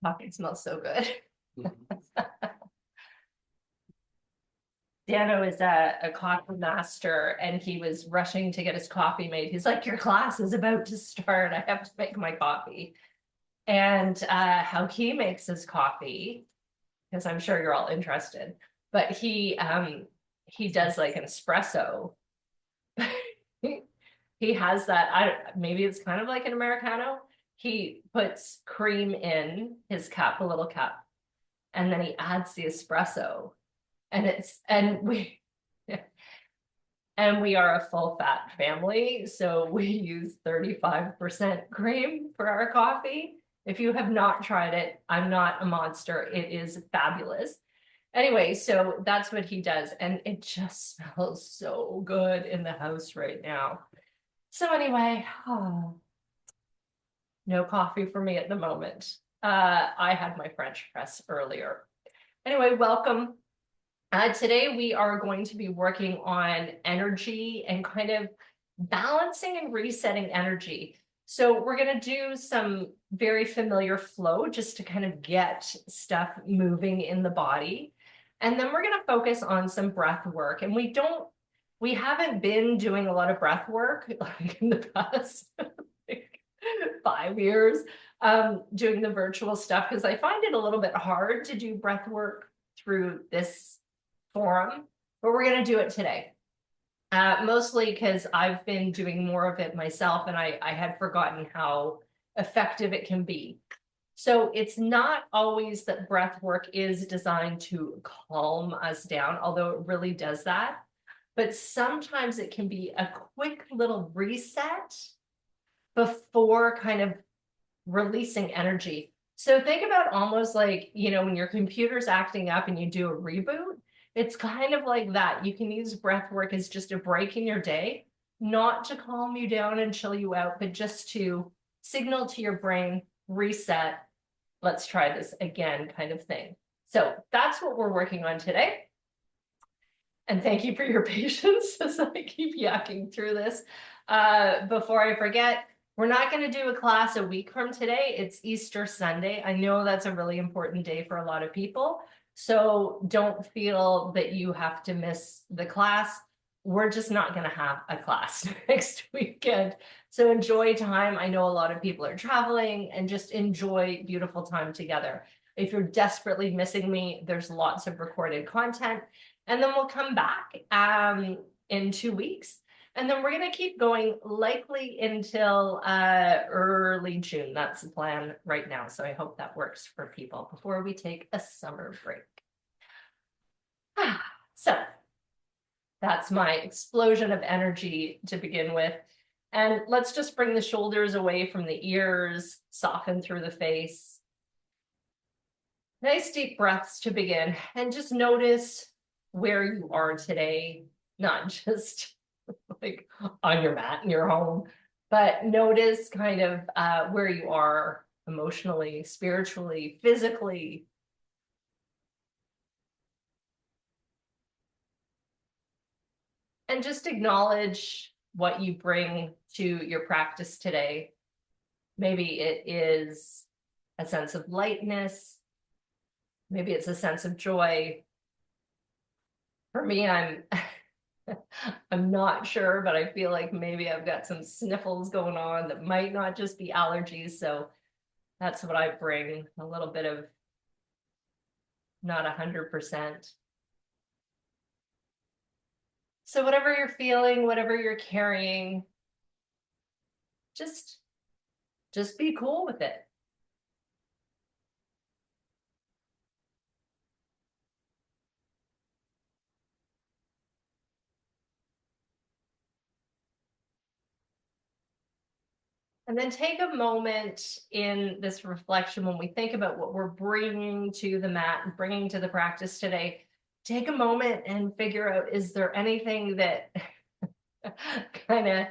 Coffee smells so good. Mhm. Dano is a coffee master and he was rushing to get his coffee made. He's like, your class is about to start. I have to make my coffee. And how he makes his coffee, because I'm sure you're all interested, but he does like an espresso. He has that, maybe it's kind of like an Americano. He puts cream in his cup, a little cup, and then he adds the espresso. And we are a full fat family, so we use 35% cream for our coffee. If you have not tried it, I'm not a monster. It is fabulous. Anyway, so that's what he does, and it just smells so good in the house right now. So anyway, no coffee for me at the moment. I had my French press earlier. Anyway, welcome. Today we are going to be working on energy and kind of balancing and resetting energy. So we're going to do some very familiar flow just to kind of get stuff moving in the body. And then we're going to focus on some breath work. And we haven't been doing a lot of breath work like in the past like 5 years, doing the virtual stuff because I find it a little bit hard to do breath work through this forum, but we're going to do it today. Mostly because I've been doing more of it myself and I had forgotten how effective it can be. So it's not always that breath work is designed to calm us down, although it really does that. But sometimes it can be a quick little reset before kind of releasing energy. So think about almost like, when your computer's acting up and you do a reboot, it's kind of like that. You can use breath work as just a break in your day, not to calm you down and chill you out, but just to signal to your brain, reset, let's try this again, kind of thing. So that's what we're working on today. And thank you for your patience as I keep yakking through this. Before I forget, we're not going to do a class a week from today. It's Easter Sunday. I know that's a really important day for a lot of people. So don't feel that you have to miss the class. We're just not going to have a class next weekend. So enjoy time. I know a lot of people are traveling and just enjoy beautiful time together. If you're desperately missing me, there's lots of recorded content. And then we'll come back in 2 weeks. And then we're going to keep going likely until early June. That's the plan right now. So I hope that works for people before we take a summer break. So that's my explosion of energy to begin with. And let's just bring the shoulders away from the ears, soften through the face. Nice deep breaths to begin. And just notice where you are today, not just like on your mat in your home, but notice kind of where you are emotionally, spiritually, physically. And just acknowledge what you bring to your practice today. Maybe it is a sense of lightness. Maybe it's a sense of joy. For me, I'm not sure, but I feel like maybe I've got some sniffles going on that might not just be allergies. So that's what I bring, a little bit of not 100%. So whatever you're feeling, whatever you're carrying, just just be cool with it. And then take a moment in this reflection when we think about what we're bringing to the mat and bringing to the practice today. Take a moment and figure out, is there anything that kind of,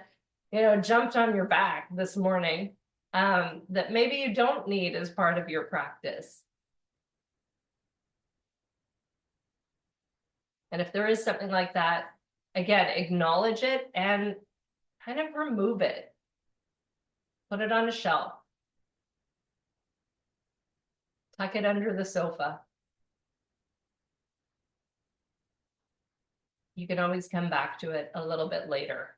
jumped on your back this morning that maybe you don't need as part of your practice? And if there is something like that, again, acknowledge it and kind of remove it. Put it on a shelf. Tuck it under the sofa. You can always come back to it a little bit later.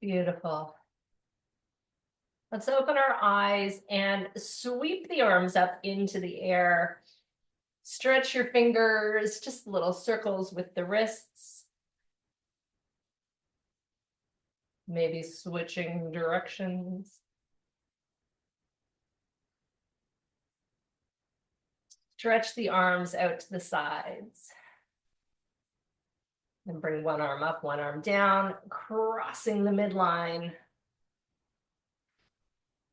Beautiful. Let's open our eyes and sweep the arms up into the air. Stretch your fingers, just little circles with the wrists. Maybe switching directions. Stretch the arms out to the sides. And bring one arm up, one arm down, crossing the midline.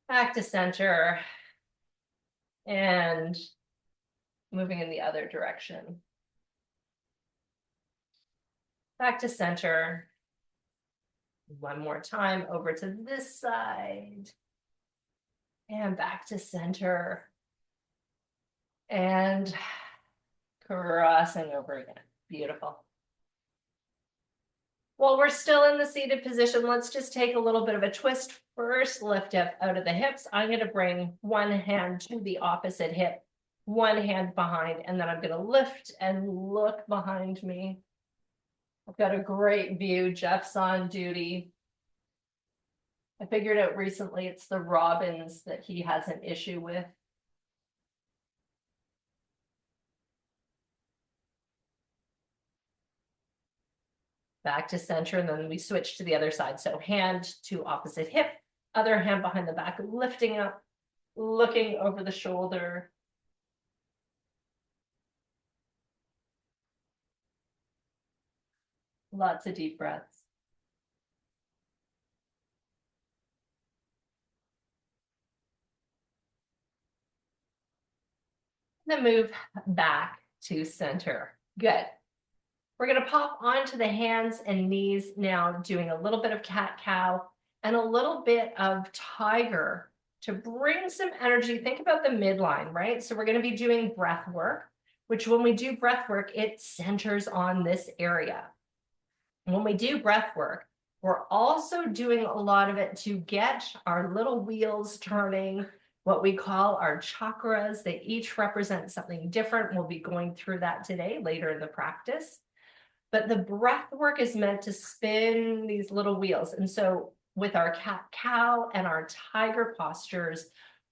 Back to center. And moving in the other direction. Back to center. One more time, over to this side. And back to center. And crossing over again. Beautiful. While we're still in the seated position, let's just take a little bit of a twist. First, lift up out of the hips. I'm going to bring one hand to the opposite hip, one hand behind, and then I'm going to lift and look behind me. I've got a great view. Jeff's on duty. I figured out recently it's the robins that he has an issue with. Back to center, and then we switch to the other side. So hand to opposite hip, other hand behind the back, lifting up, looking over the shoulder. Lots of deep breaths. Then move back to center. Good. We're going to pop onto the hands and knees now, doing a little bit of cat-cow and a little bit of tiger to bring some energy. Think about the midline, right? So we're going to be doing breath work, which when we do breath work, it centers on this area. When we do breath work, we're also doing a lot of it to get our little wheels turning, what we call our chakras. They each represent something different. We'll be going through that today, later in the practice. But the breath work is meant to spin these little wheels. And so with our cat-cow and our tiger postures,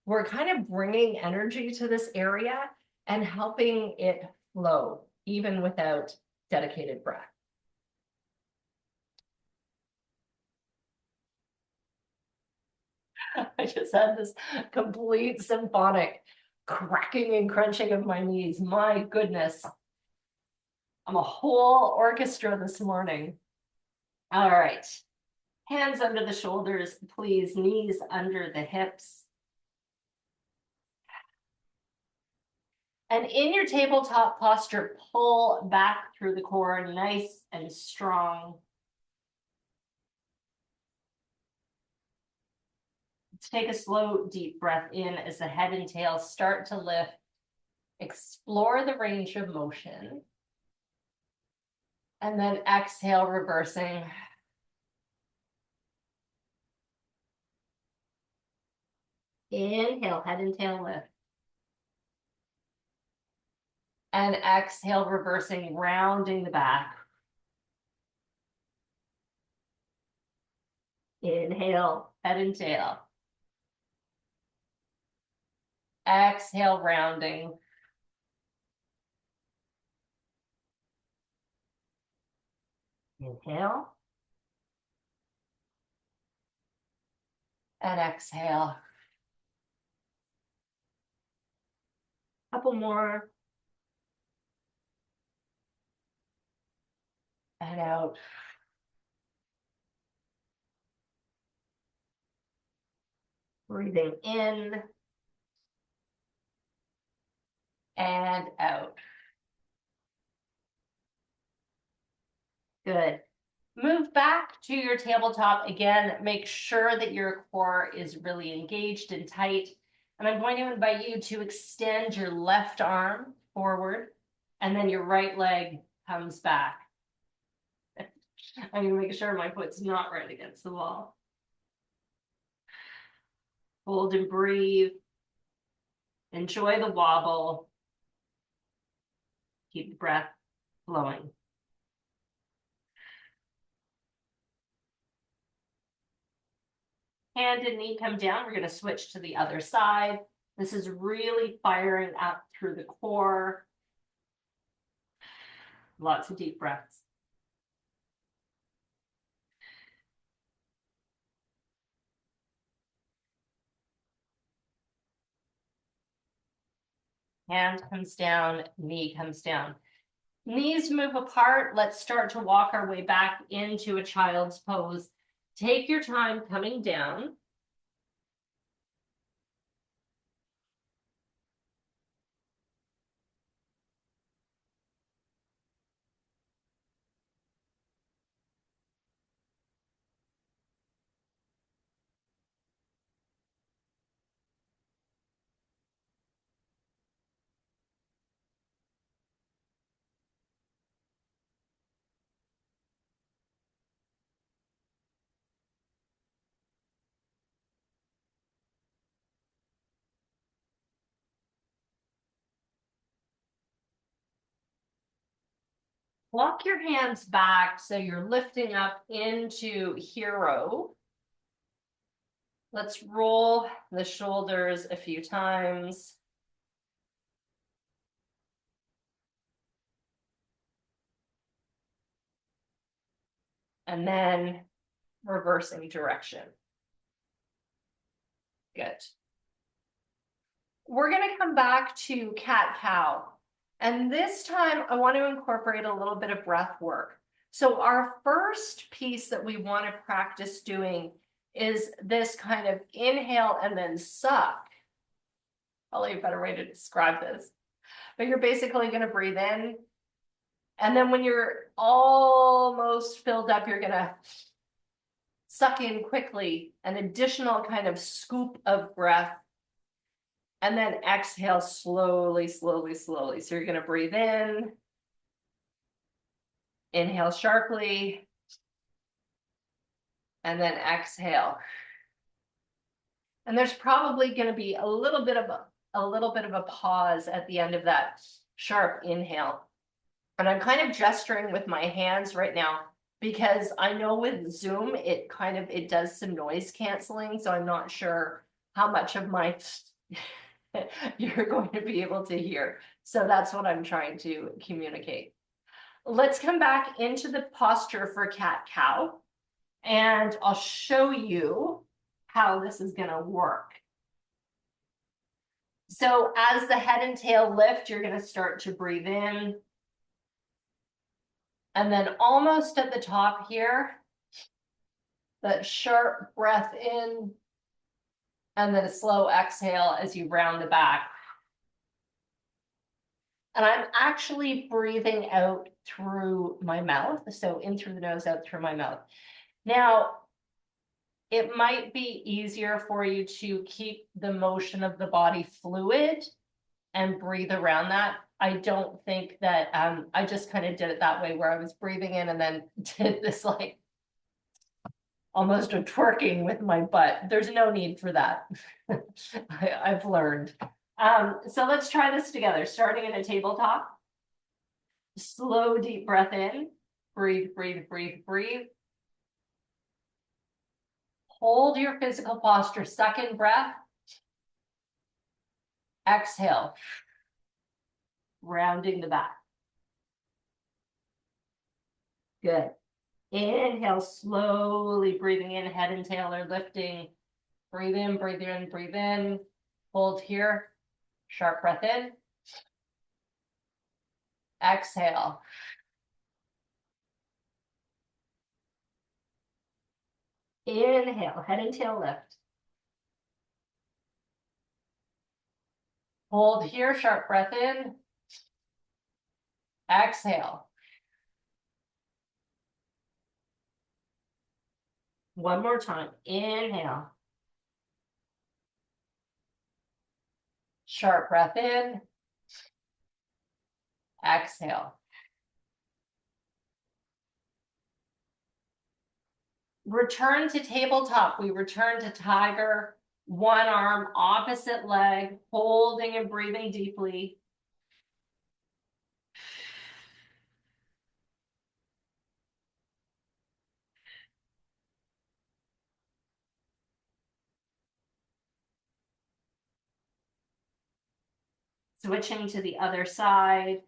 we're kind of bringing energy to this area and helping it flow, even without dedicated breath. I just had this complete symphonic cracking and crunching of my knees. My goodness. I'm a whole orchestra this morning. All right. Hands under the shoulders, please. Knees under the hips. And in your tabletop posture, pull back through the core, nice and strong. Take a slow, deep breath in as the head and tail start to lift. Explore the range of motion. And then exhale, reversing. Inhale, head and tail lift. And exhale, reversing, rounding the back. Inhale, head and tail. Exhale, rounding. Inhale. And exhale. Couple more. And out. Breathing in. And out. Good. Move back to your tabletop. Again, make sure that your core is really engaged and tight. And I'm going to invite you to extend your left arm forward, and then your right leg comes back. I'm going to make sure my foot's not right against the wall. Hold and breathe. Enjoy the wobble. Keep the breath flowing. Hand and knee come down. We're going to switch to the other side. This is really firing up through the core. Lots of deep breaths. Hand comes down, knee comes down. Knees move apart. Let's start to walk our way back into a child's pose. Take your time coming down. Walk your hands back so you're lifting up into hero. Let's roll the shoulders a few times. And then reversing direction. Good. We're going to come back to cat-cow. And this time I want to incorporate a little bit of breath work. So our first piece that we want to practice doing is this kind of inhale and then suck. Probably a better way to describe this. But you're basically going to breathe in. And then when you're almost filled up, you're going to suck in quickly an additional kind of scoop of breath. And then exhale slowly, slowly, slowly. So you're going to breathe in, inhale sharply, and then exhale. And there's probably going to be a little bit of a pause at the end of that sharp inhale. And I'm kind of gesturing with my hands right now because I know with Zoom it does some noise canceling, so I'm not sure how much of my you're going to be able to hear. So that's what I'm trying to communicate. Let's come back into the posture for cat-cow, and I'll show you how this is going to work. So as the head and tail lift, you're going to start to breathe in. And then almost at the top here, that sharp breath in, and then a slow exhale as you round the back. And I'm actually breathing out through my mouth. So in through the nose, out through my mouth. Now, it might be easier for you to keep the motion of the body fluid and breathe around that. I don't think that, I just kind of did it that way where I was breathing in and then did this like almost a twerking with my butt. There's no need for that. I've learned. So let's try this together, starting in a tabletop. Slow, deep breath in. Breathe, breathe, breathe, breathe. Hold your physical posture. Second breath. Exhale. Rounding the back. Good. Inhale, slowly breathing in, head and tail are lifting. Breathe in, breathe in, breathe in. Hold here. Sharp breath in. Exhale. Inhale, head and tail lift. Hold here, sharp breath in. Exhale. One more time. Inhale. Sharp breath in. Exhale. Return to tabletop. We return to tiger. One arm, opposite leg, holding and breathing deeply. Switching to the other side.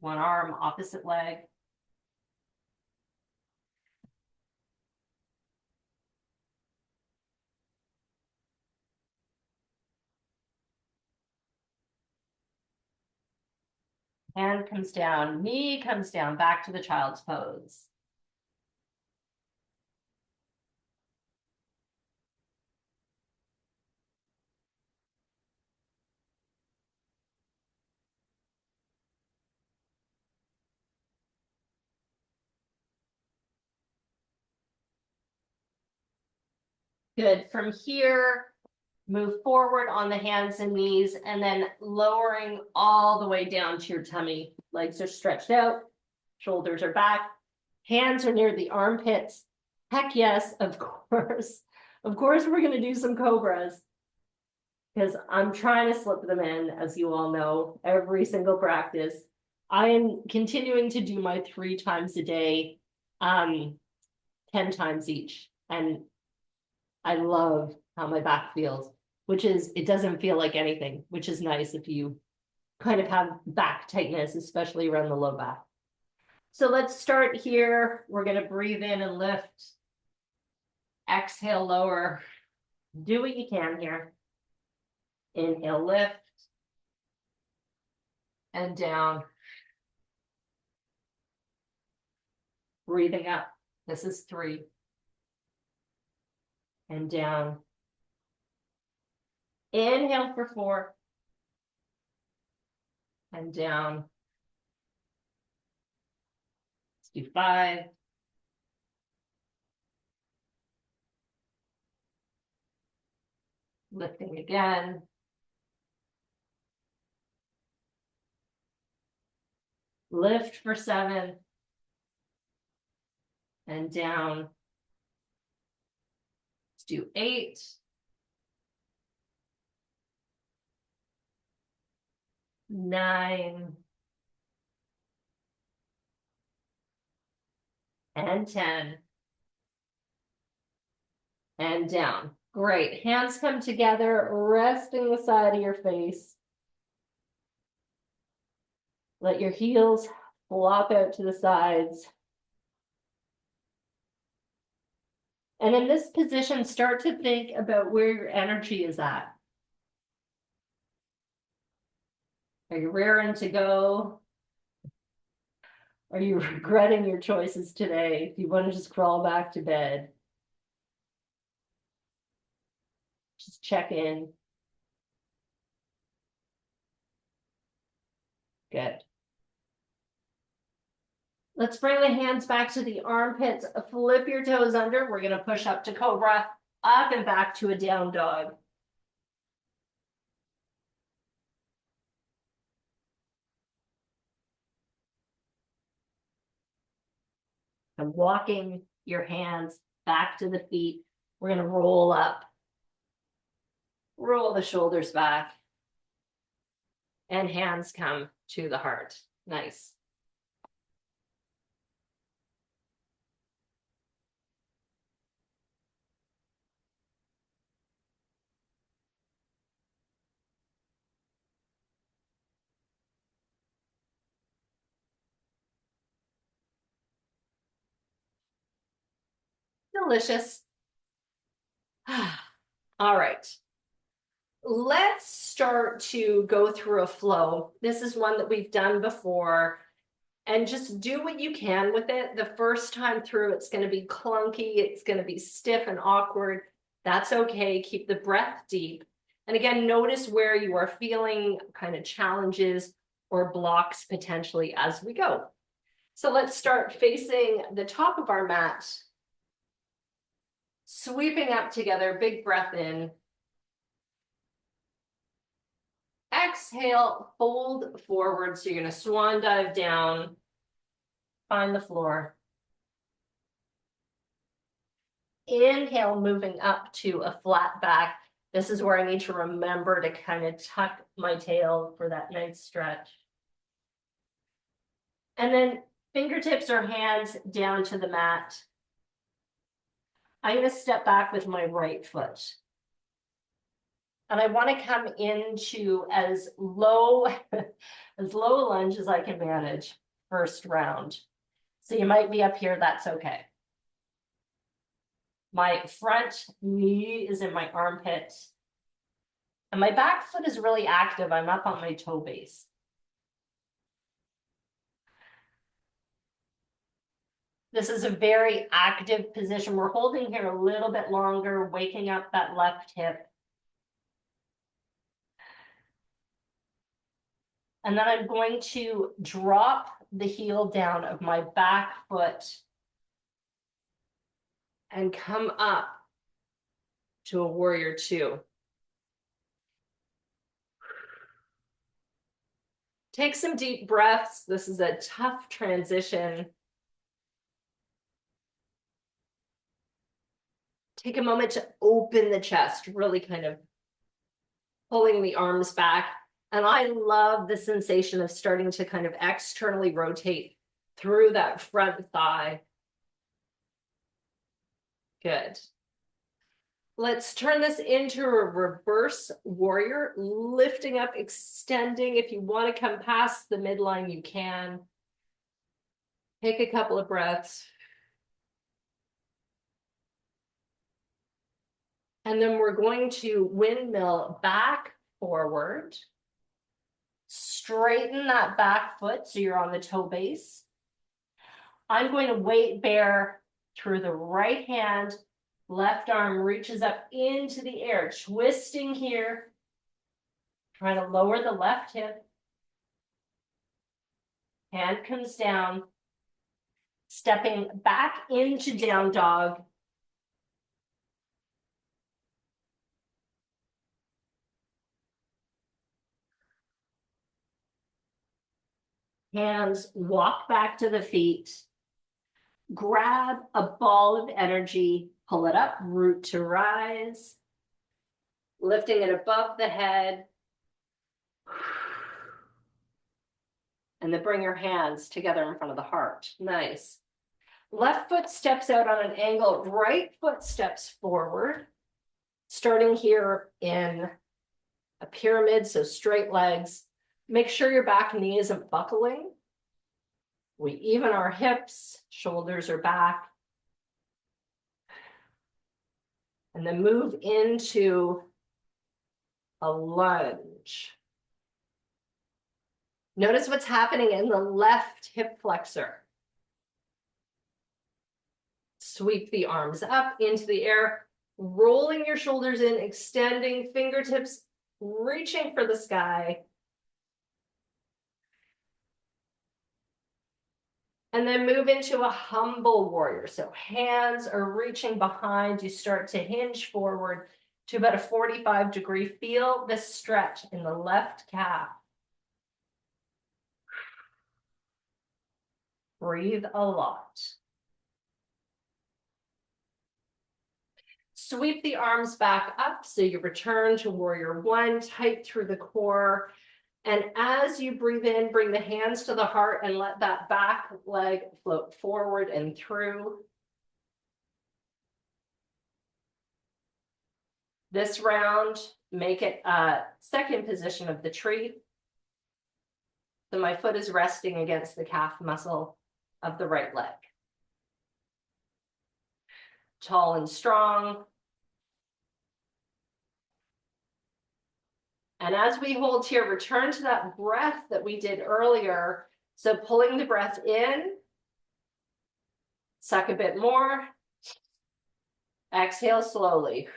One arm, opposite leg. Hand comes down, knee comes down, back to the child's pose. Good. From here, move forward on the hands and knees, and then lowering all the way down to your tummy. Legs are stretched out, shoulders are back, hands are near the armpits. Heck yes, of course. Of course, we're going to do some cobras because I'm trying to slip them in, as you all know, every single practice. I am continuing to do my 3 times a day, 10 times each. And I love how my back feels, which is, it doesn't feel like anything, which is nice if you kind of have back tightness, especially around the low back. So let's start here. We're going to breathe in and lift. Exhale, lower. Do what you can here. Inhale, lift. And down. Breathing up. This is 3. And down. Inhale for 4. And down. Let's do 5. Lifting again. Lift for 7. And down. Let's do 8. 9. And 10. And down. Great. Hands come together, resting the side of your face. Let your heels flop out to the sides. And in this position, start to think about where your energy is at. Are you raring to go? Are you regretting your choices today? Do you want to just crawl back to bed? Just check in. Good. Let's bring the hands back to the armpits. Flip your toes under. We're going to push up to cobra, up and back to a down dog. And walking your hands back to the feet. We're going to roll up. Roll the shoulders back. And hands come to the heart. Nice. Delicious. All right. Let's start to go through a flow. This is one that we've done before, and just do what you can with it. The first time through, it's going to be clunky. It's going to be stiff and awkward. That's okay. Keep the breath deep. And again, notice where you are feeling kind of challenges or blocks potentially as we go. So let's start facing the top of our mat. Sweeping up together, big breath in. Exhale, fold forward. So you're going to swan dive down, find the floor. Inhale, moving up to a flat back. This is where I need to remember to kind of tuck my tail for that nice stretch. And then fingertips or hands down to the mat. I'm going to step back with my right foot. And I want to come into as low a lunge as I can manage first round. So you might be up here, that's okay. My front knee is in my armpit. And my back foot is really active. I'm up on my toe base. This is a very active position. We're holding here a little bit longer, waking up that left hip. And then I'm going to drop the heel down of my back foot and come up to a warrior two. Take some deep breaths. This is a tough transition. Take a moment to open the chest, really kind of pulling the arms back. And I love the sensation of starting to kind of externally rotate through that front thigh. Good. Let's turn this into a reverse warrior, lifting up, extending. If you want to come past the midline, you can. Take a couple of breaths. And then we're going to windmill back forward. Straighten that back foot so you're on the toe base. I'm going to weight bear through the right hand. Left arm reaches up into the air, twisting here. Trying to lower the left hip. Hand comes down. Stepping back into down dog. Hands walk back to the feet. Grab a ball of energy, pull it up, root to rise. Lifting it above the head. And then bring your hands together in front of the heart. Nice. Left foot steps out on an angle, right foot steps forward. Starting here in a pyramid, so straight legs. Make sure your back knee isn't buckling. We even our hips, shoulders are back. And then move into a lunge. Notice what's happening in the left hip flexor. Sweep the arms up into the air, rolling your shoulders in, extending fingertips, reaching for the sky. And then move into a humble warrior. So hands are reaching behind. You start to hinge forward to about a 45-degree. Feel the stretch in the left calf. Breathe a lot. Sweep the arms back up so you return to warrior one, tight through the core. And as you breathe in, bring the hands to the heart and let that back leg float forward and through. This round, make it a second position of the tree. So my foot is resting against the calf muscle of the right leg. Tall and strong. And as we hold here, return to that breath that we did earlier. So pulling the breath in, suck a bit more, exhale slowly.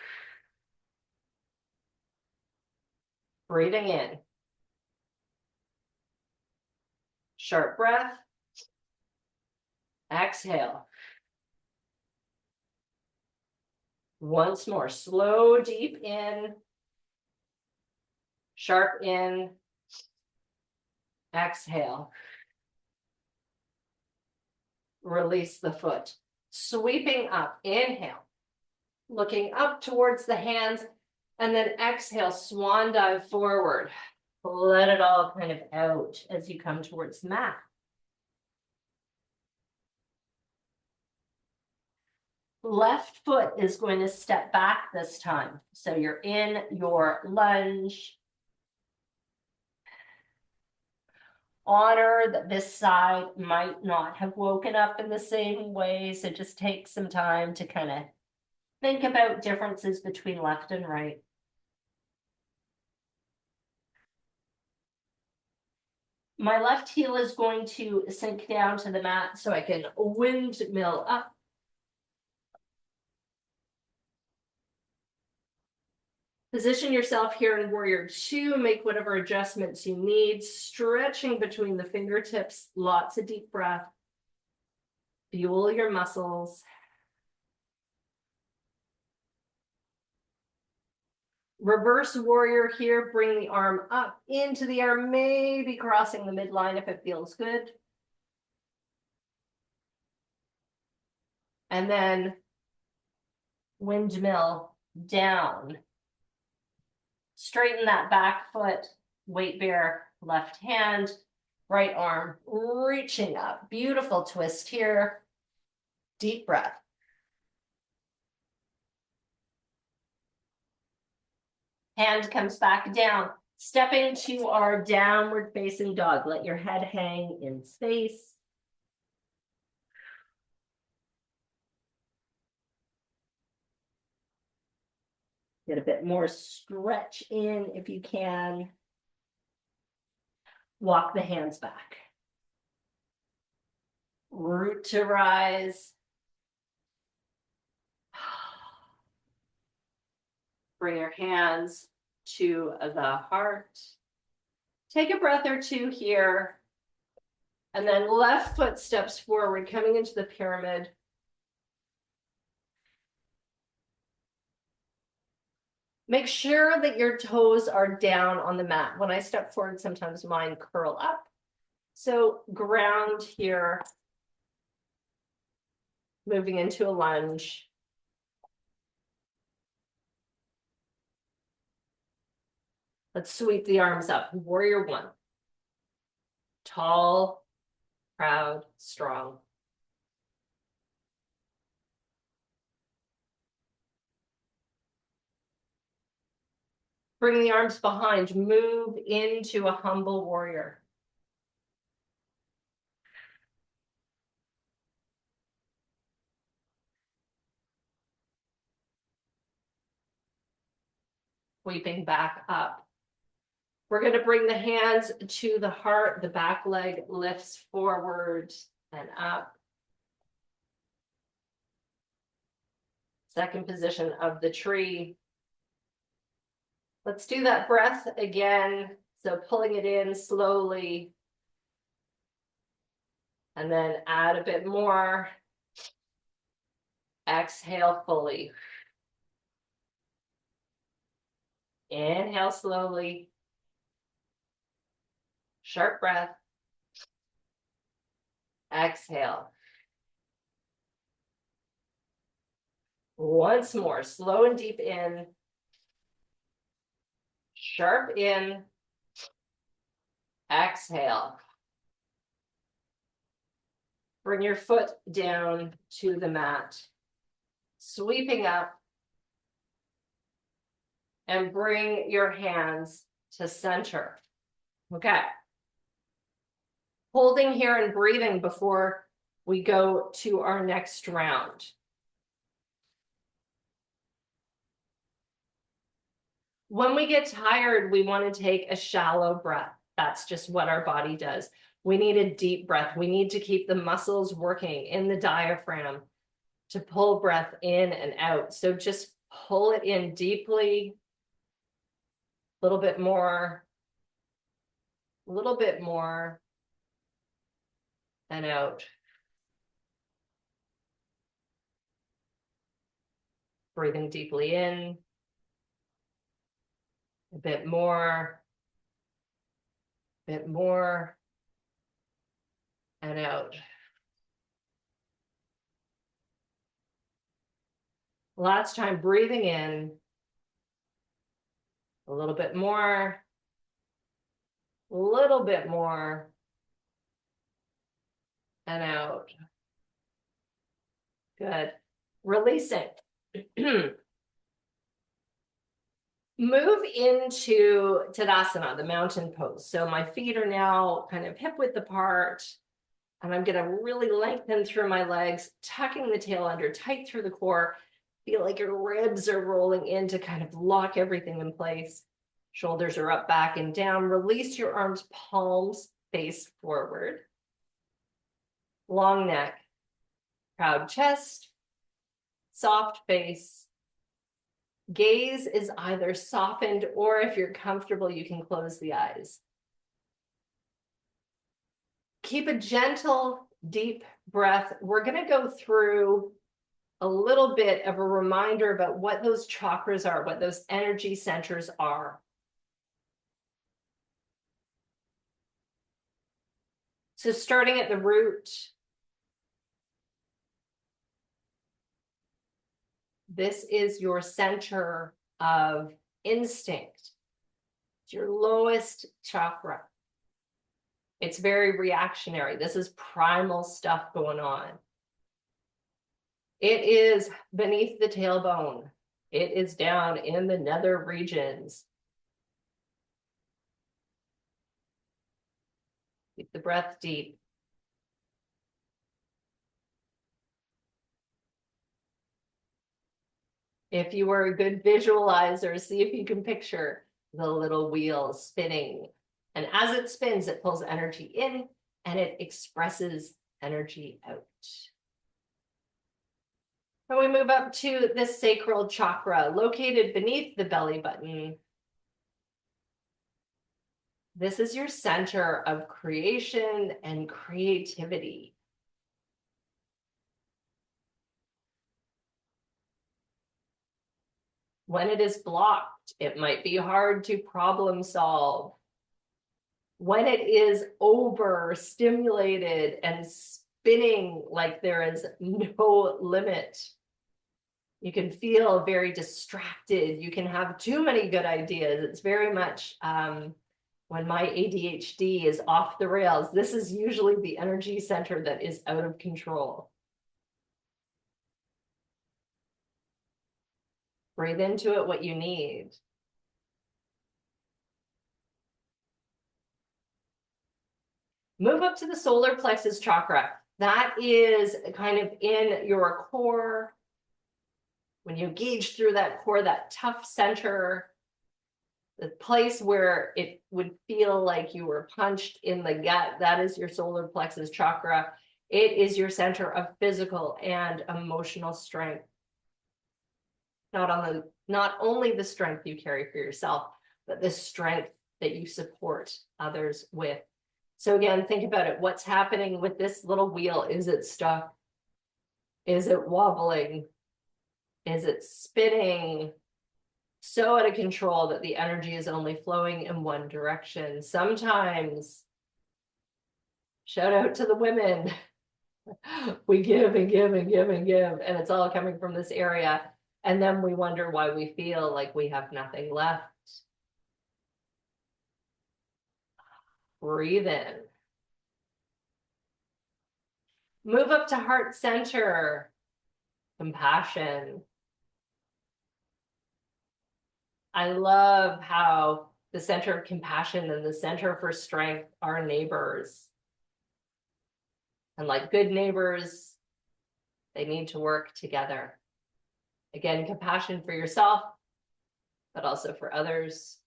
Breathing in. Sharp breath. Exhale. Once more, slow, deep in, sharp in, exhale. Release the foot. Sweeping up, inhale. Looking up towards the hands, and then exhale, swan dive forward. Let it all kind of out as you come towards the mat. Left foot is going to step back this time. So you're in your lunge. Honor that this side might not have woken up in the same way. So just take some time to kind of think about differences between left and right. My left heel is going to sink down to the mat so I can windmill up. Position yourself here in warrior two, make whatever adjustments you need, stretching between the fingertips, lots of deep breath. Fuel your muscles. Reverse warrior here, bring the arm up into the air, maybe crossing the midline if it feels good. And then windmill down. Straighten that back foot, weight bear, left hand, right arm, reaching up. Beautiful twist here. Deep breath. Hand comes back down. Stepping to our downward facing dog. Let your head hang in space. Get a bit more stretch in if you can. Walk the hands back. Root to rise. Bring your hands to the heart. Take a breath or two here. And then left foot steps forward, coming into the pyramid. Make sure that your toes are down on the mat. When I step forward, sometimes mine curl up. So ground here. Moving into a lunge. Let's sweep the arms up. Warrior one. Tall, proud, strong. Bring the arms behind. Move into a humble warrior. Sweeping back up. We're going to bring the hands to the heart. The back leg lifts forward and up. Second position of the tree. Let's do that breath again. So pulling it in slowly. And then add a bit more. Exhale fully. Inhale slowly. Sharp breath. Exhale. Once more, slow and deep in. Sharp in. Exhale. Bring your foot down to the mat. Sweeping up. And bring your hands to center. Okay. Holding here and breathing before we go to our next round. When we get tired, we want to take a shallow breath. That's just what our body does. We need a deep breath. We need to keep the muscles working in the diaphragm to pull breath in and out. So just pull it in deeply. A little bit more. A little bit more. And out. Breathing deeply in, a bit more, and out. Last time, breathing in, a little bit more, and out. Good. Releasing. Move into Tadasana, the mountain pose. So my feet are now kind of hip width apart, and I'm going to really lengthen through my legs, tucking the tail under tight through the core. Feel like your ribs are rolling in to kind of lock everything in place. Shoulders are up, back, and down. Release your arms, palms face forward. Long neck, proud chest, soft face. Gaze is either softened, or if you're comfortable, you can close the eyes. Keep a gentle, deep breath. We're going to go through a little bit of a reminder about what those chakras are, what those energy centers are. So starting at the root, this is your center of instinct. It's your lowest chakra. It's very reactionary. This is primal stuff going on. It is beneath the tailbone. It is down in the nether regions. Keep the breath deep. If you are a good visualizer, see if you can picture the little wheel spinning. And as it spins, it pulls energy in and it expresses energy out. And we move up to the sacral chakra, located beneath the belly button. This is your center of creation and creativity. When it is blocked, it might be hard to problem solve. When it is overstimulated and spinning like there is no limit, you can feel very distracted. You can have too many good ideas. It's very much when my ADHD is off the rails, this is usually the energy center that is out of control. Breathe into it what you need. Move up to the solar plexus chakra. That is kind of in your core. When you gauge through that core, that tough center, the place where it would feel like you were punched in the gut, that is your solar plexus chakra. It is your center of physical and emotional strength. Not only the strength you carry for yourself, but the strength that you support others with. So again, think about it. What's happening with this little wheel? Is it stuck? Is it wobbling? Is it spinning so out of control that the energy is only flowing in one direction? Sometimes, shout out to the women, we give and give and give and give, and it's all coming from this area. And then we wonder why we feel like we have nothing left. Breathe in. Move up to heart center. Compassion. I love how the center of compassion and the center for strength are neighbors. And like good neighbors, they need to work together. Again, compassion for yourself, but also for others.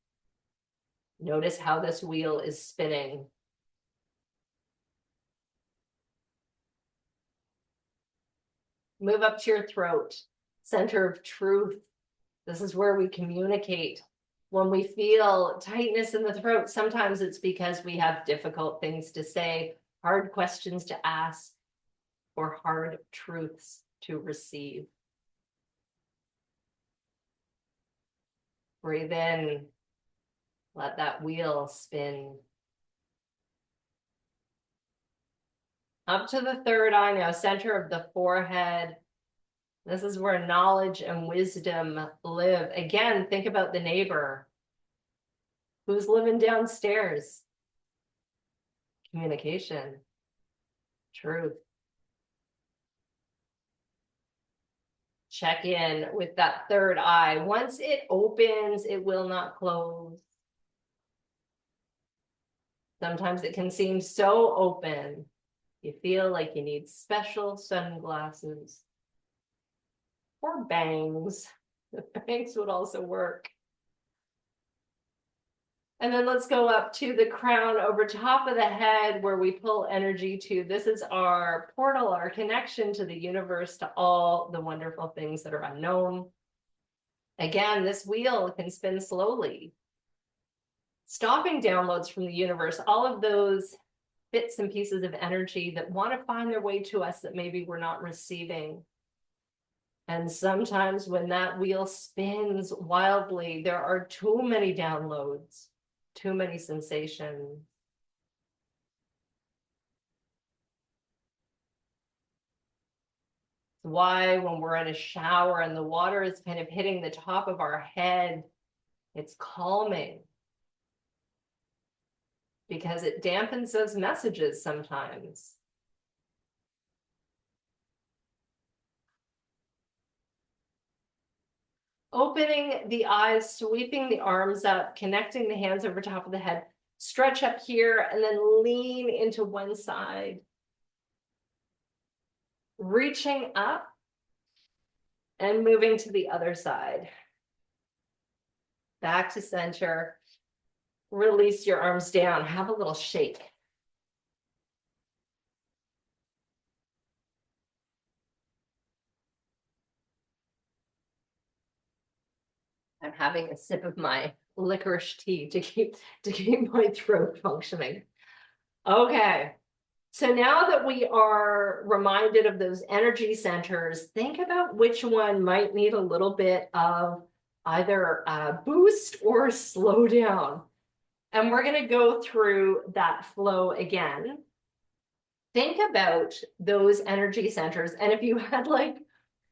Notice how this wheel is spinning. Move up to your throat, center of truth. This is where we communicate. When we feel tightness in the throat, sometimes it's because we have difficult things to say, hard questions to ask, or hard truths to receive. Breathe in. Let that wheel spin. Up to the third eye now, center of the forehead. This is where knowledge and wisdom live. Again, think about the neighbor who's living downstairs. Communication, truth. Check in with that third eye. Once it opens, it will not close. Sometimes it can seem so open. You feel like you need special sunglasses or bangs. The bangs would also work. And then let's go up to the crown over top of the head where we pull energy to. This is our portal, our connection to the universe, to all the wonderful things that are unknown. Again, this wheel can spin slowly, stopping downloads from the universe, all of those bits and pieces of energy that want to find their way to us that maybe we're not receiving. And sometimes when that wheel spins wildly, there are too many downloads, too many sensations. Why when we're in a shower and the water is kind of hitting the top of our head, it's calming. Because it dampens those messages sometimes. Opening the eyes, sweeping the arms up, connecting the hands over top of the head, stretch up here and then lean into one side. Reaching up and moving to the other side. Back to center. Release your arms down. Have a little shake. I'm having a sip of my licorice tea to keep my throat functioning. Okay. So now that we are reminded of those energy centers, think about which one might need a little bit of either a boost or slow down. And we're going to go through that flow again. Think about those energy centers. And if you had like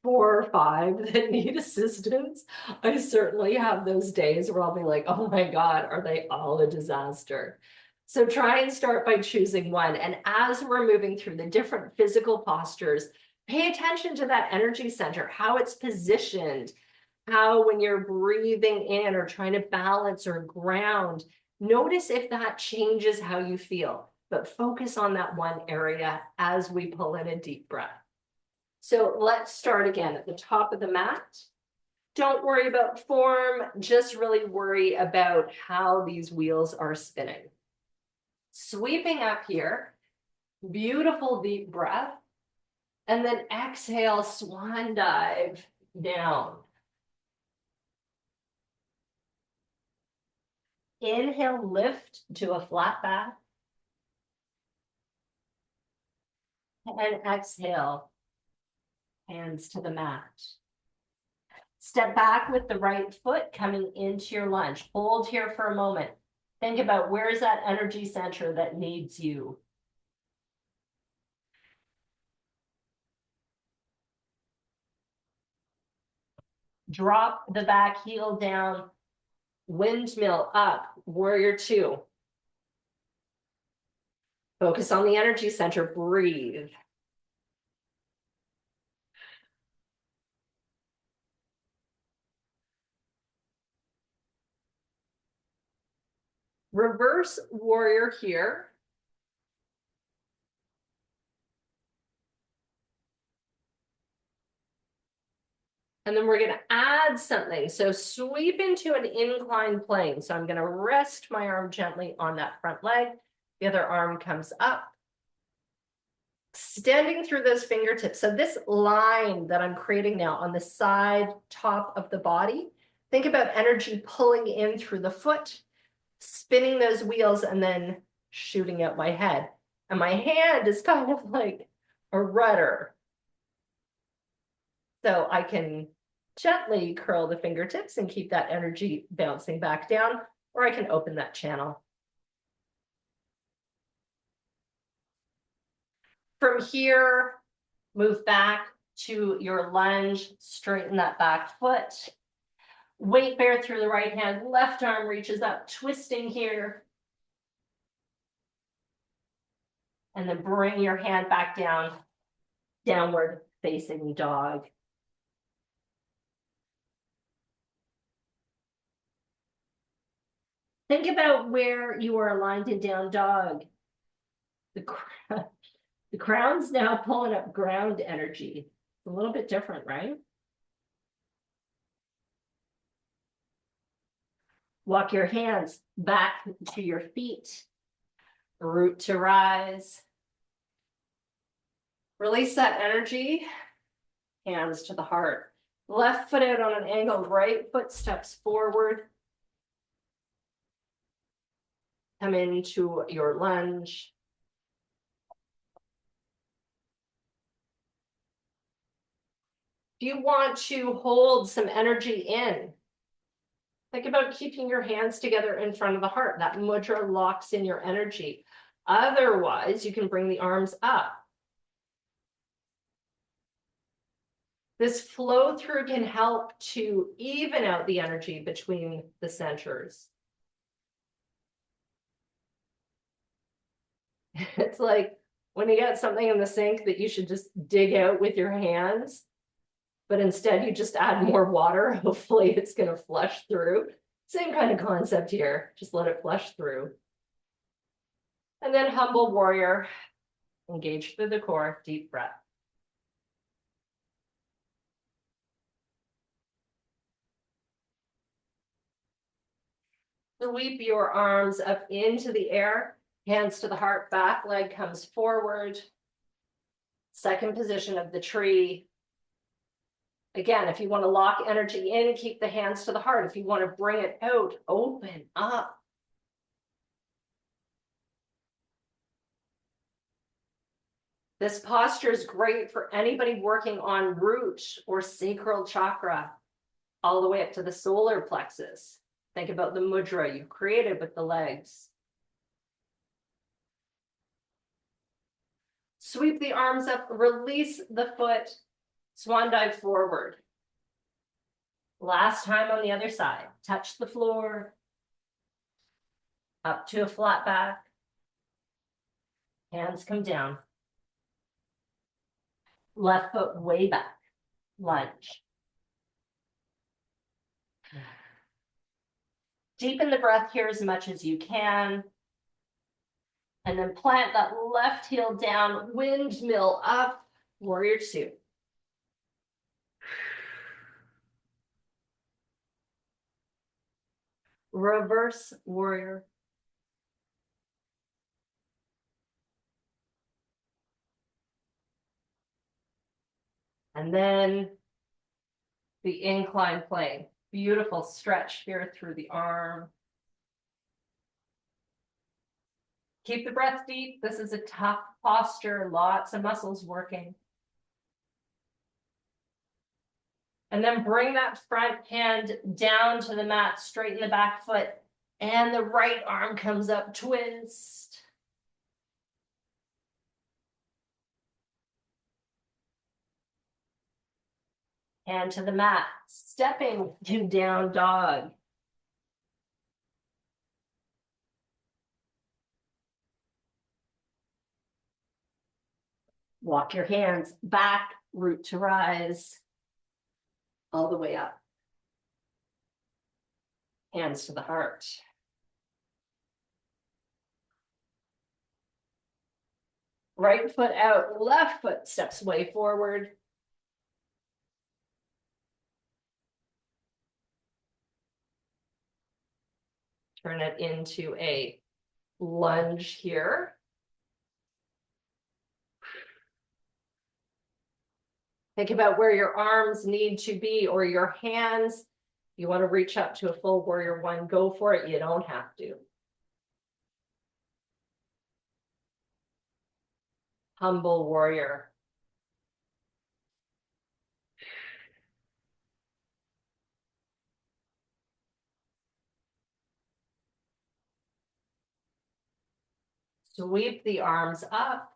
4 or 5 that need assistance, I certainly have those days where I'll be like, oh my God, are they all a disaster? So try and start by choosing one. And as we're moving through the different physical postures, pay attention to that energy center, how it's positioned, how when you're breathing in or trying to balance or ground, notice if that changes how you feel, but focus on that one area as we pull in a deep breath. So let's start again at the top of the mat. Don't worry about form, just really worry about how these wheels are spinning. Sweeping up here, beautiful deep breath, and then exhale, swan dive down. Inhale, lift to a flat back. And exhale, hands to the mat. Step back with the right foot coming into your lunge. Hold here for a moment. Think about where's that energy center that needs you. Drop the back heel down. Windmill up, warrior 2. Focus on the energy center, breathe. Reverse warrior here. And then we're going to add something. So sweep into an inclined plane. So I'm going to rest my arm gently on that front leg. The other arm comes up. Extending through those fingertips. So this line that I'm creating now on the side top of the body, think about energy pulling in through the foot, spinning those wheels, and then shooting out my head. And my hand is kind of like a rudder. So I can Gently curl the fingertips and keep that energy bouncing back down, or I can open that channel. From here, move back to your lunge, straighten that back foot. Weight bear through the right hand, left arm reaches up, twisting here. And then bring your hand back down, downward facing dog. Think about where you are aligned in down dog. The crown's now pulling up ground energy. It's a little bit different, right? Walk your hands back to your feet. Root to rise. Release that energy. Hands to the heart. Left foot out on an angle, right foot steps forward. Come into your lunge. If you want to hold some energy in, think about keeping your hands together in front of the heart. That mudra locks in your energy. Otherwise, you can bring the arms up. This flow through can help to even out the energy between the centers. It's like when you got something in the sink that you should just dig out with your hands, but instead you just add more water. Hopefully it's going to flush through. Same kind of concept here. Just let it flush through. And then humble warrior. Engage through the core, deep breath. Sweep your arms up into the air, hands to the heart, back leg comes forward. Second position of the tree. Again, if you want to lock energy in, keep the hands to the heart. If you want to bring it out, open up. This posture is great for anybody working on root or sacral chakra, all the way up to the solar plexus. Think about the mudra you created with the legs. Sweep the arms up, release the foot, swan dive forward. Last time on the other side, touch the floor, up to a flat back, hands come down. Left foot way back, lunge. Deepen the breath here as much as you can. And then plant that left heel down, windmill up, warrior two. Reverse warrior. And then the incline plane. Beautiful stretch here through the arm. Keep the breath deep. This is a tough posture, lots of muscles working. And then bring that front hand down to the mat, straighten the back foot, and the right arm comes up, twist. And to the mat, stepping to down dog. Walk your hands back, root to rise, all the way up. Hands to the heart. Right foot out, left foot steps way forward. Turn it into a lunge here. Think about where your arms need to be or your hands. You want to reach up to a full warrior one, go for it. You don't have to. Humble warrior. Sweep the arms up.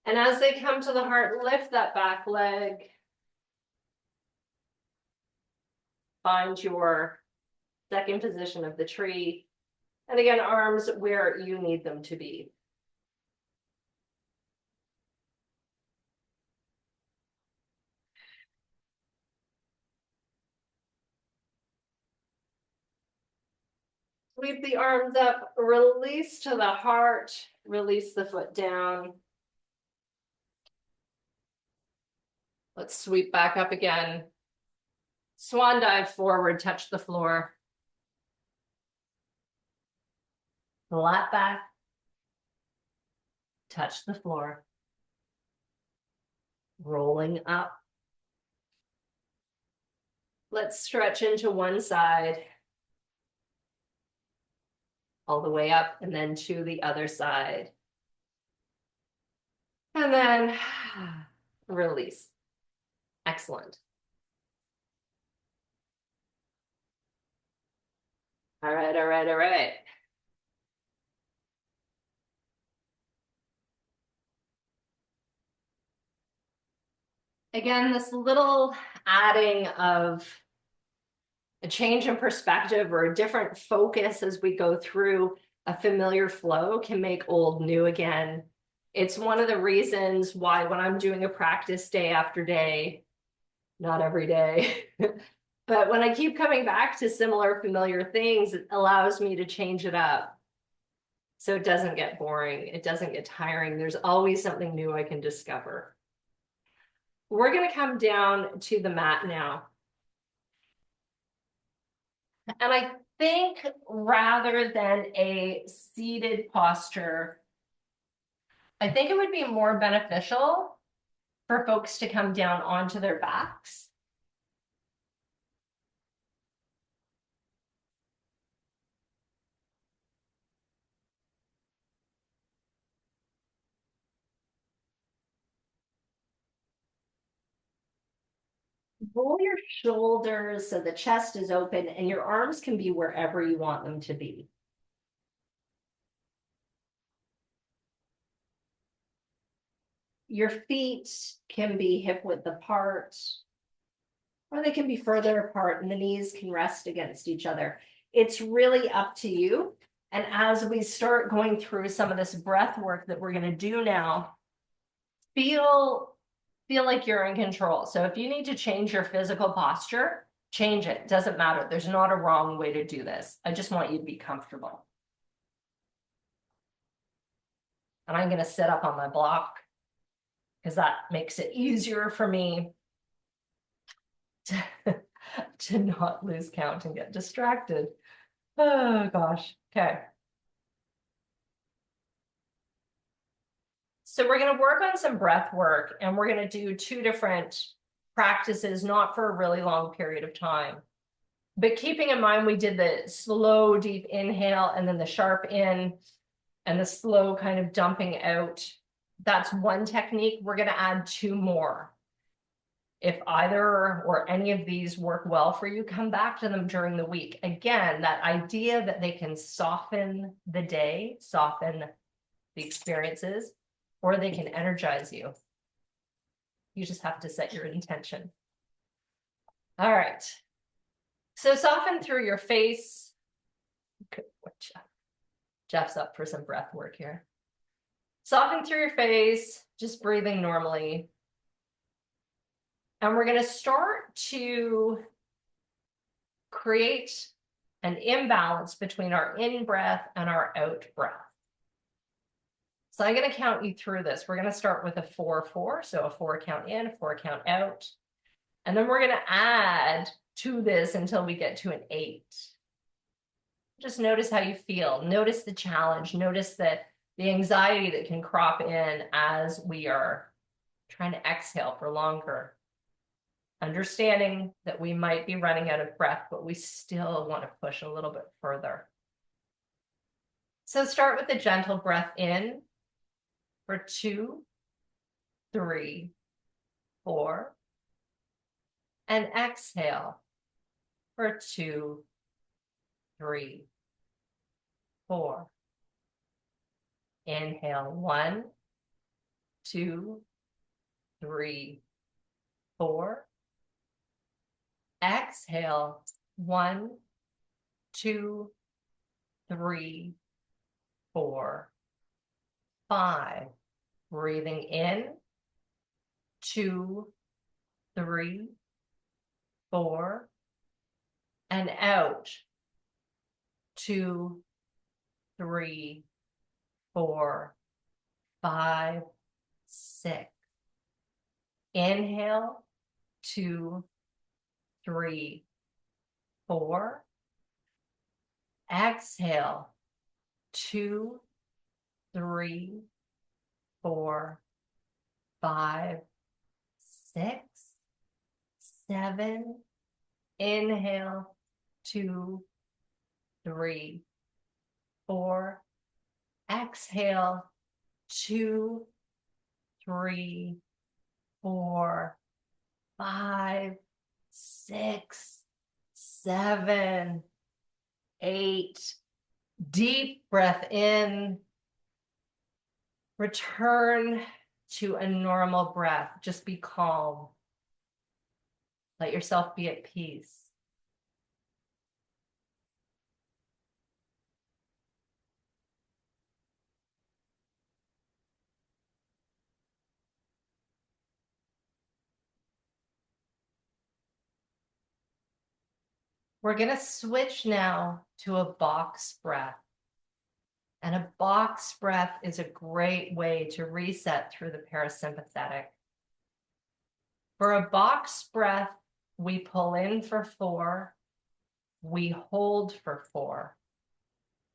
And as they come to the heart, lift that back leg. Find your second position of the tree. And again, arms where you need them to be. Sweep the arms up, release to the heart, release the foot down. Let's sweep back up again. Swan dive forward, touch the floor. Flat back, touch the floor. Rolling up. Let's stretch into one side. All the way up and then to the other side. And then release. Excellent. All right, all right, all right. Again, this little adding of a change in perspective or a different focus as we go through a familiar flow can make old new again. It's one of the reasons why when I'm doing a practice day after day, not every day, but when I keep coming back to similar familiar things, it allows me to change it up. So it doesn't get boring. It doesn't get tiring. There's always something new I can discover. We're going to come down to the mat now. And I think rather than a seated posture, I think it would be more beneficial for folks to come down onto their backs. Roll your shoulders so the chest is open and your arms can be wherever you want them to be. Your feet can be hip width apart, or they can be further apart and the knees can rest against each other. It's really up to you. And as we start going through some of this breath work that we're going to do now, feel like you're in control. So if you need to change your physical posture, change it. Doesn't matter. There's not a wrong way to do this. I just want you to be comfortable. And I'm going to sit up on my block because that makes it easier for me to not lose count and get distracted. Oh gosh. Okay. So we're going to work on some breath work and we're going to do two different practices, not for a really long period of time. But keeping in mind, we did the slow, deep inhale and then the sharp in and the slow kind of dumping out. That's one technique. We're going to add two more. If either or any of these work well for you, come back to them during the week. Again, that idea that they can soften the day, soften the experiences, or they can energize you. You just have to set your intention. All right. So soften through your face. Jeff's up for some breath work here. Soften through your face, just breathing normally. And we're going to start to create an imbalance between our in breath and our out breath. So I'm going to count you through this. We're going to start with a 4-4. So a 4 count in, a 4 count out. And then we're going to add to this until we get to an 8. Just notice how you feel. Notice the challenge. Notice that the anxiety that can crop in as we are trying to exhale for longer. Understanding that we might be running out of breath, but we still want to push a little bit further. So start with a gentle breath in for 2, 3, 4. And exhale for 2, 3, 4. Inhale, 1, 2, 3, 4. Exhale, 1, 2, 3, 4, 5. Breathing in, 2, 3, 4, and out, 2, 3, 4, 5, 6. Inhale, 2, 3, 4. Exhale, 2, 3, 4, 5, 6, 7. Inhale, 2, 3, 4. Exhale, 2, 3, 4, 5, 6, 7, 8. Deep breath in. Return to a normal breath. Just be calm. Let yourself be at peace. We're going to switch now to a box breath. And a box breath is a great way to reset through the parasympathetic. For a box breath, we pull in for 4, we hold for 4,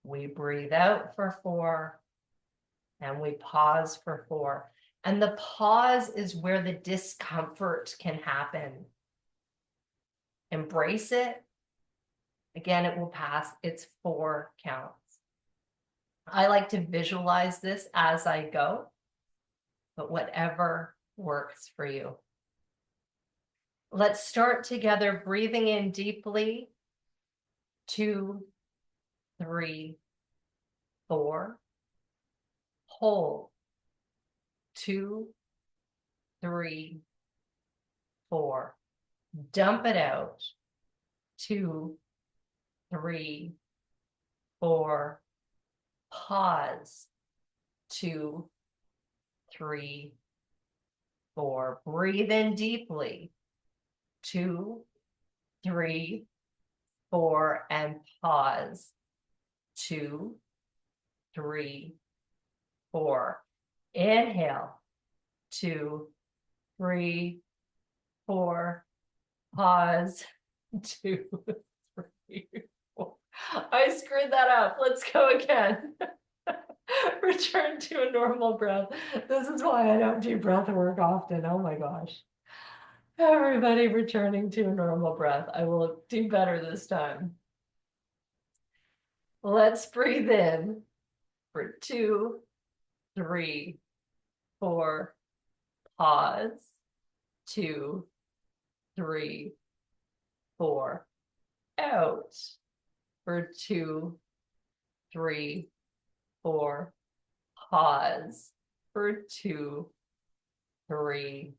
we breathe out for 4, and we pause for 4. And the pause is where the discomfort can happen. Embrace it. Again, it will pass. It's 4 counts. I like to visualize this as I go, but whatever works for you. Let's start together, breathing in deeply. 2, 3, 4. Hold. 2, 3, 4. Dump it out. 2, 3, 4. Pause. 2, 3, 4. Breathe in deeply. 2, 3, 4, and pause. 2, 3, 4. Inhale. 2, 3, 4. Pause. 2, 3, 4. I screwed that up. Let's go again. Return to a normal breath. This is why I don't do breath work often. Oh my gosh. Everybody returning to a normal breath. I will do better this time. Let's breathe in for 2, 3, 4. Pause. 2, 3, 4. Out for 2, 3, 4. Pause for 2, 3,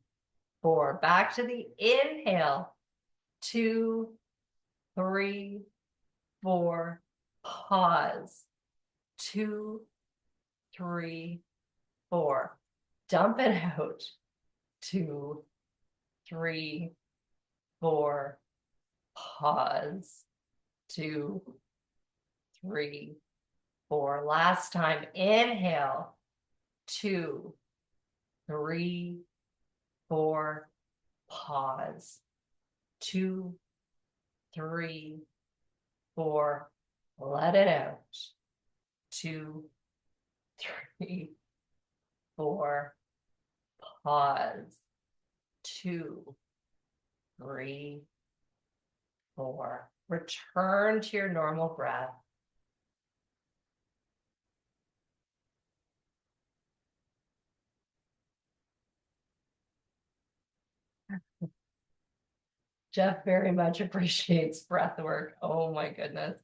4. Back to the inhale. 2, 3, 4. Pause. 2, 3, 4. Dump it out. 2, 3, 4. Pause. 2, 3, 4. Last time. Inhale. 2, 3, 4. Pause. 2, 3, 4. Let it out. 2, 3, 4. Pause. 2, 3, 4. Return to your normal breath. Jeff very much appreciates breath work. Oh my goodness.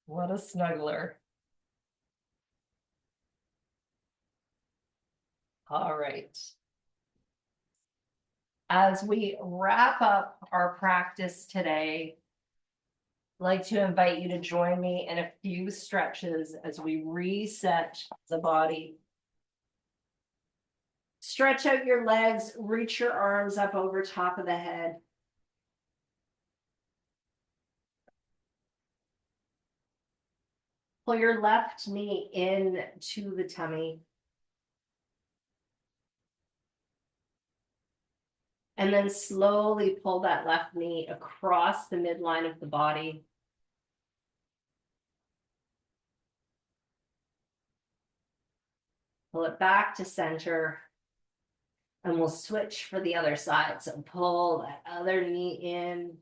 What a snuggler. All right. As we wrap up our practice today, I'd like to invite you to join me in a few stretches as we reset the body. Stretch out your legs, reach your arms up over top of the head. Pull your left knee in to the tummy. And then slowly pull that left knee across the midline of the body. Pull it back to center. And we'll switch for the other side. So pull that other knee in.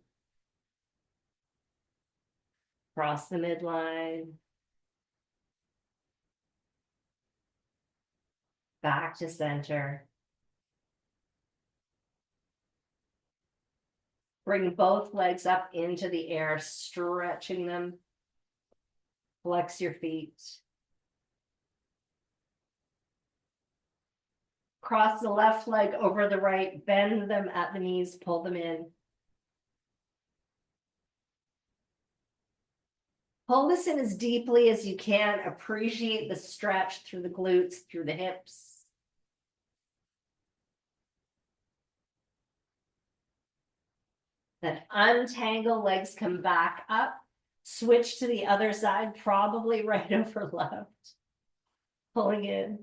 Cross the midline. Back to center. Bring both legs up into the air, stretching them. Flex your feet. Cross the left leg over the right, bend them at the knees, pull them in. Pull this in as deeply as you can. Appreciate the stretch through the glutes, through the hips. Then untangle, legs come back up. Switch to the other side, probably right over left. Pulling in.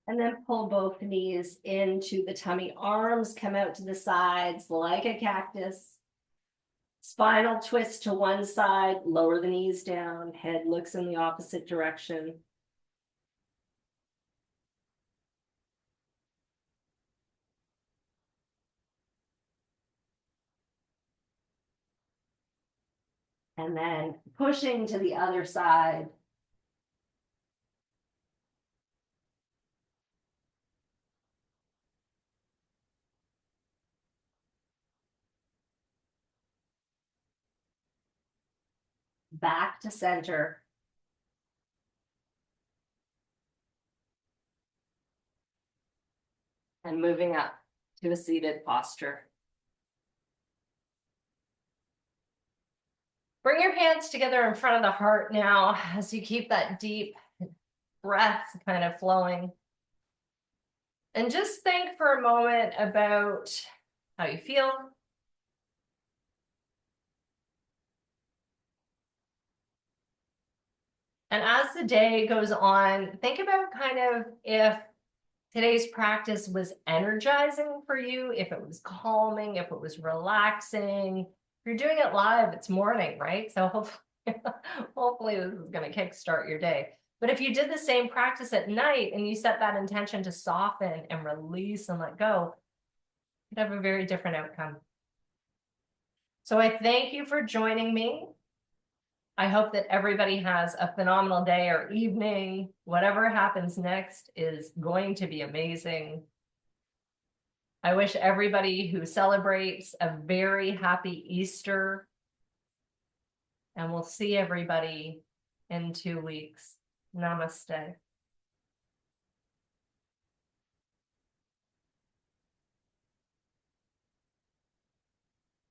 And then pull both knees into the tummy. Arms come out to the sides like a cactus. Spinal twist to one side, lower the knees down, head looks in the opposite direction. And then pushing to the other side. Back to center. And moving up to a seated posture. Bring your hands together in front of the heart now as you keep that deep breath kind of flowing. And just think for a moment about how you feel. And as the day goes on, think about kind of if today's practice was energizing for you, if it was calming, if it was relaxing. If you're doing it live, it's morning, right? So hopefully this is going to kickstart your day. But if you did the same practice at night and you set that intention to soften and release and let go, you'd have a very different outcome. So I thank you for joining me. I hope that everybody has a phenomenal day or evening. Whatever happens next is going to be amazing. I wish everybody who celebrates a very happy Easter. And we'll see everybody in 2 weeks. Namaste.